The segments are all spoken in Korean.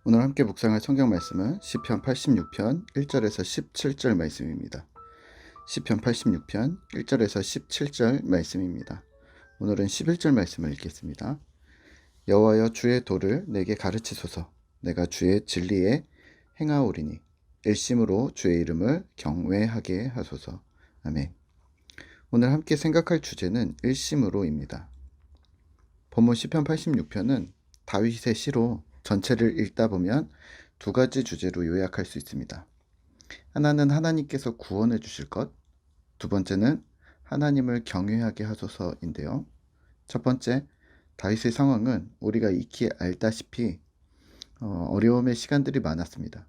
오늘 함께 묵상할 성경 말씀은 시편 86편 1절에서 17절 말씀입니다. 시편 86편 1절에서 17절 말씀입니다. 오늘은 11절 말씀을 읽겠습니다. 여호와여 주의 도를 내게 가르치소서. 내가 주의 진리에 행하오리니 일심으로 주의 이름을 경외하게 하소서. 아멘. 오늘 함께 생각할 주제는 일심으로입니다. 본문 시편 86편은 다윗의 시로 전체를 읽다 보면 두 가지 주제로 요약할 수 있습니다. 하나는 하나님께서 구원해 주실 것, 두 번째는 하나님을 경외하게 하소서인데요. 첫 번째, 다윗의 상황은 우리가 익히 알다시피 어려움의 시간들이 많았습니다.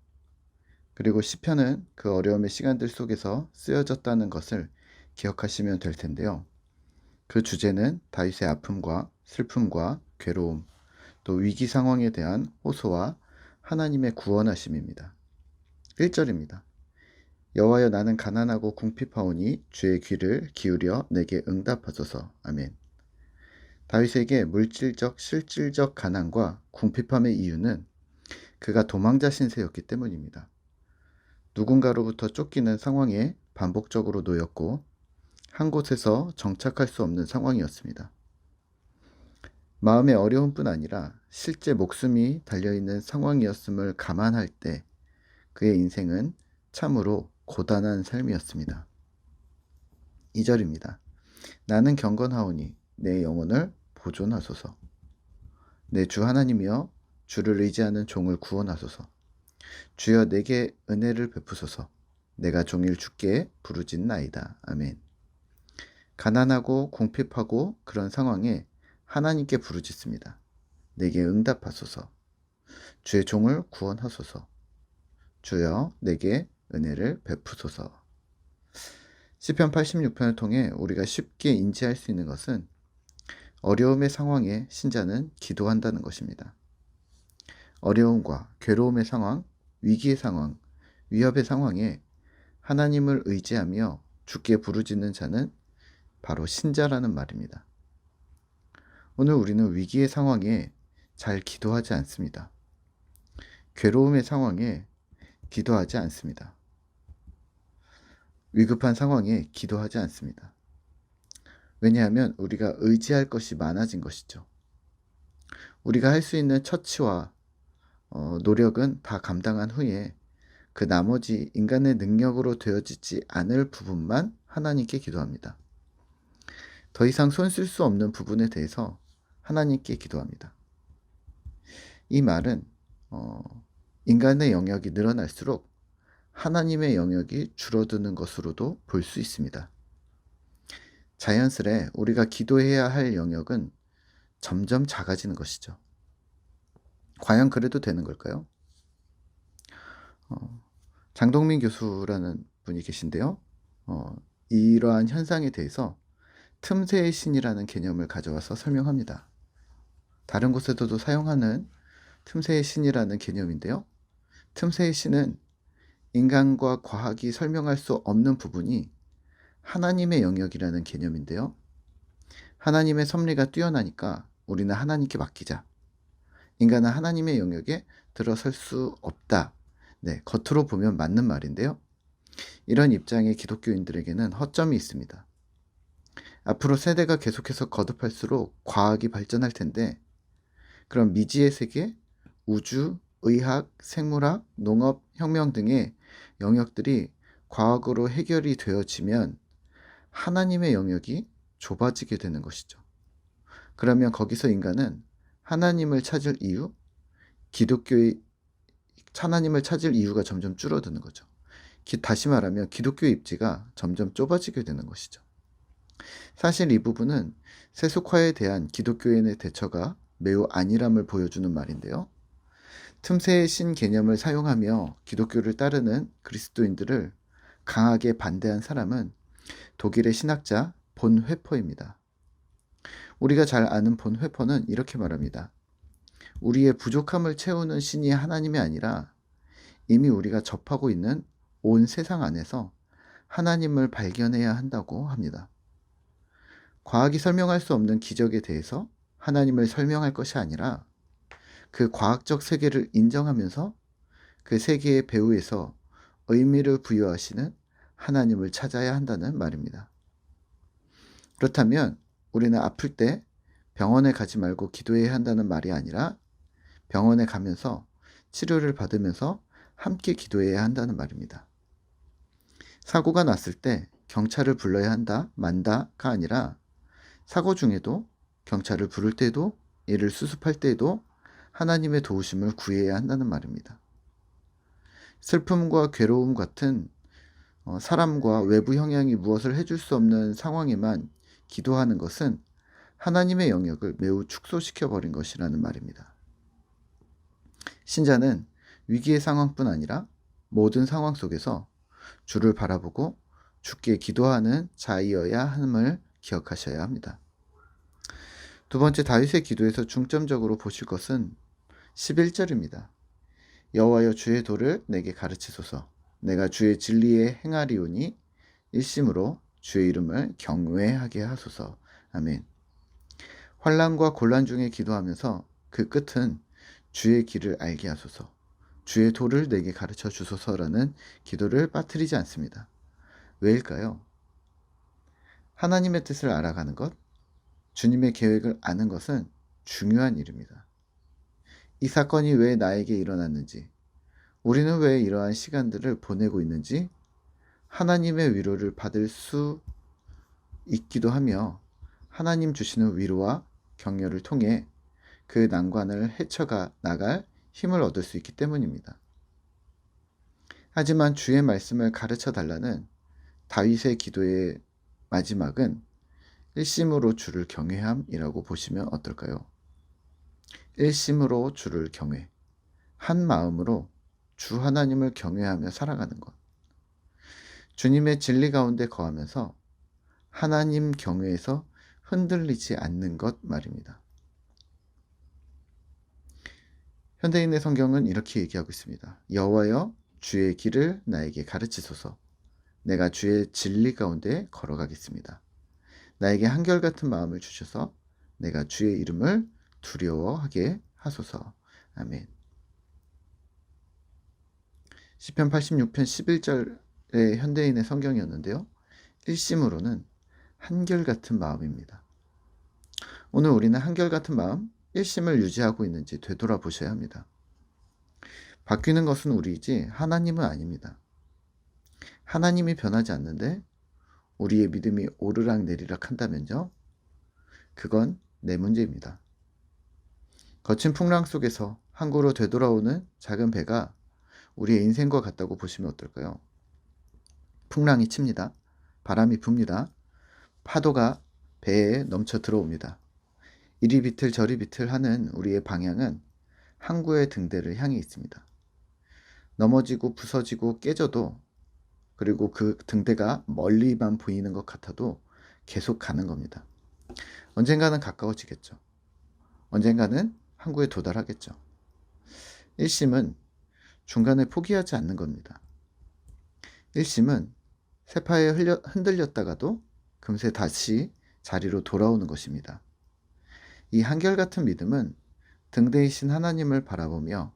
그리고 시편은 그 어려움의 시간들 속에서 쓰여졌다는 것을 기억하시면 될 텐데요. 그 주제는 다윗의 아픔과 슬픔과 괴로움, 또 위기 상황에 대한 호소와 하나님의 구원하심입니다. 1절입니다. 여호와여 나는 가난하고 궁핍하오니 주의 귀를 기울여 내게 응답하소서. 아멘. 다윗에게 물질적, 실질적 가난과 궁핍함의 이유는 그가 도망자 신세였기 때문입니다. 누군가로부터 쫓기는 상황에 반복적으로 놓였고 한 곳에서 정착할 수 없는 상황이었습니다. 마음의 어려움뿐 아니라 실제 목숨이 달려있는 상황이었음을 감안할 때 그의 인생은 참으로 고단한 삶이었습니다. 2절입니다. 나는 경건하오니 내 영혼을 보존하소서. 내 주 하나님이여 주를 의지하는 종을 구원하소서. 주여 내게 은혜를 베푸소서. 내가 종일 주께 부르짖나이다. 아멘. 가난하고 궁핍하고 그런 상황에 하나님께 부르짖습니다. 내게 응답하소서. 주의 종을 구원하소서. 주여 내게 은혜를 베푸소서. 시편 86편을 통해 우리가 쉽게 인지할 수 있는 것은 어려움의 상황에 신자는 기도한다는 것입니다. 어려움과 괴로움의 상황, 위기의 상황, 위협의 상황에 하나님을 의지하며 주께 부르짖는 자는 바로 신자라는 말입니다. 오늘 우리는 위기의 상황에 잘 기도하지 않습니다. 괴로움의 상황에 기도하지 않습니다. 위급한 상황에 기도하지 않습니다. 왜냐하면 우리가 의지할 것이 많아진 것이죠. 우리가 할 수 있는 처치와 노력은 다 감당한 후에 그 나머지 인간의 능력으로 되어지지 않을 부분만 하나님께 기도합니다. 더 이상 손 쓸 수 없는 부분에 대해서 하나님께 기도합니다. 이 말은 인간의 영역이 늘어날수록 하나님의 영역이 줄어드는 것으로도 볼 수 있습니다. 자연스레 우리가 기도해야 할 영역은 점점 작아지는 것이죠. 과연 그래도 되는 걸까요? 장동민 교수라는 분이 계신데요. 이러한 현상에 대해서 틈새의 신이라는 개념을 가져와서 설명합니다. 다른 곳에서도 사용하는 틈새의 신이라는 개념인데요. 틈새의 신은 인간과 과학이 설명할 수 없는 부분이 하나님의 영역이라는 개념인데요. 하나님의 섭리가 뛰어나니까 우리는 하나님께 맡기자. 인간은 하나님의 영역에 들어설 수 없다. 네, 겉으로 보면 맞는 말인데요. 이런 입장의 기독교인들에게는 허점이 있습니다. 앞으로 세대가 계속해서 거듭할수록 과학이 발전할 텐데 그럼 미지의 세계, 우주, 의학, 생물학, 농업, 혁명 등의 영역들이 과학으로 해결이 되어지면 하나님의 영역이 좁아지게 되는 것이죠. 그러면 거기서 인간은 하나님을 찾을 이유, 하나님을 찾을 이유가 점점 줄어드는 거죠. 다시 말하면 기독교의 입지가 점점 좁아지게 되는 것이죠. 사실 이 부분은 세속화에 대한 기독교인의 대처가 매우 안일함을 보여주는 말인데요. 틈새의 신 개념을 사용하며 기독교를 따르는 그리스도인들을 강하게 반대한 사람은 독일의 신학자 본 회퍼입니다. 우리가 잘 아는 본 회퍼는 이렇게 말합니다. 우리의 부족함을 채우는 신이 하나님이 아니라 이미 우리가 접하고 있는 온 세상 안에서 하나님을 발견해야 한다고 합니다. 과학이 설명할 수 없는 기적에 대해서 하나님을 설명할 것이 아니라 그 과학적 세계를 인정하면서 그 세계의 배후에서 의미를 부여하시는 하나님을 찾아야 한다는 말입니다. 그렇다면 우리는 아플 때 병원에 가지 말고 기도해야 한다는 말이 아니라 병원에 가면서 치료를 받으면서 함께 기도해야 한다는 말입니다. 사고가 났을 때 경찰을 불러야 한다, 만다가 아니라 사고 중에도 경찰을 부를 때도 이를 수습할 때에도 하나님의 도우심을 구해야 한다는 말입니다. 슬픔과 괴로움 같은 사람과 외부 형량이 무엇을 해줄 수 없는 상황에만 기도하는 것은 하나님의 영역을 매우 축소시켜 버린 것이라는 말입니다. 신자는 위기의 상황뿐 아니라 모든 상황 속에서 주를 바라보고 주께 기도하는 자이어야 함을 기억하셔야 합니다. 두 번째, 다윗의 기도에서 중점적으로 보실 것은 11절입니다. 여호와여, 주의 도를 내게 가르치소서. 내가 주의 진리에 행하리오니 일심으로 주의 이름을 경외하게 하소서. 아멘. 환난과 곤란 중에 기도하면서 그 끝은 주의 길을 알게 하소서, 주의 도를 내게 가르쳐 주소서라는 기도를 빠뜨리지 않습니다. 왜일까요? 하나님의 뜻을 알아가는 것, 주님의 계획을 아는 것은 중요한 일입니다. 이 사건이 왜 나에게 일어났는지, 우리는 왜 이러한 시간들을 보내고 있는지 하나님의 위로를 받을 수 있기도 하며 하나님 주시는 위로와 격려를 통해 그 난관을 헤쳐가 나갈 힘을 얻을 수 있기 때문입니다. 하지만 주의 말씀을 가르쳐 달라는 다윗의 기도의 마지막은 일심으로 주를 경외함이라고 보시면 어떨까요? 일심으로 주를 경외, 한 마음으로 주 하나님을 경외하며 살아가는 것, 주님의 진리 가운데 거하면서 하나님 경외에서 흔들리지 않는 것 말입니다. 현대인의 성경은 이렇게 얘기하고 있습니다. 여호와여, 주의 길을 나에게 가르치소서. 내가 주의 진리 가운데 걸어가겠습니다. 나에게 한결같은 마음을 주셔서 내가 주의 이름을 두려워하게 하소서. 아멘. 시편 86편 11절의 현대인의 성경이었는데요. 일심으로는 한결같은 마음입니다. 오늘 우리는 한결같은 마음, 일심을 유지하고 있는지 되돌아보셔야 합니다. 바뀌는 것은 우리이지 하나님은 아닙니다. 하나님이 변하지 않는데 우리의 믿음이 오르락내리락 한다면요, 그건 내 문제입니다. 거친 풍랑 속에서 항구로 되돌아오는 작은 배가 우리의 인생과 같다고 보시면 어떨까요? 풍랑이 칩니다. 바람이 붑니다. 파도가 배에 넘쳐 들어옵니다. 이리 비틀 저리 비틀 하는 우리의 방향은 항구의 등대를 향해 있습니다. 넘어지고 부서지고 깨져도, 그리고 그 등대가 멀리만 보이는 것 같아도 계속 가는 겁니다. 언젠가는 가까워지겠죠. 언젠가는 항구에 도달하겠죠. 일심은 중간에 포기하지 않는 겁니다. 일심은 세파에 흔들렸다가도 금세 다시 자리로 돌아오는 것입니다. 이 한결같은 믿음은 등대이신 하나님을 바라보며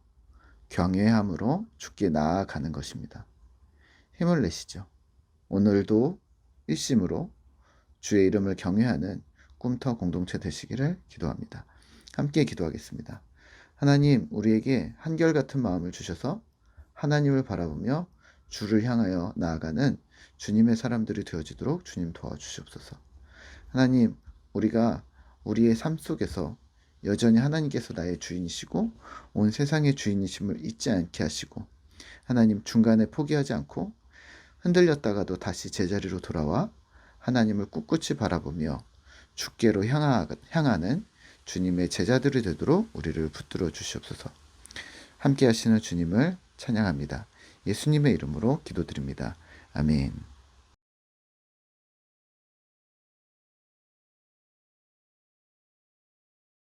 경외함으로 주께 나아가는 것입니다. 힘을 내시죠. 오늘도 일심으로 주의 이름을 경외하는 꿈터 공동체 되시기를 기도합니다. 함께 기도하겠습니다. 하나님, 우리에게 한결같은 마음을 주셔서 하나님을 바라보며 주를 향하여 나아가는 주님의 사람들이 되어지도록 주님 도와주시옵소서. 하나님, 우리가 우리의 삶 속에서 여전히 하나님께서 나의 주인이시고 온 세상의 주인이심을 잊지 않게 하시고, 하나님, 중간에 포기하지 않고 흔들렸다가도 다시 제자리로 돌아와 하나님을 꿋꿋이 바라보며 주께로 향하는 주님의 제자들이 되도록 우리를 붙들어 주시옵소서. 함께 하시는 주님을 찬양합니다. 예수님의 이름으로 기도드립니다. 아멘.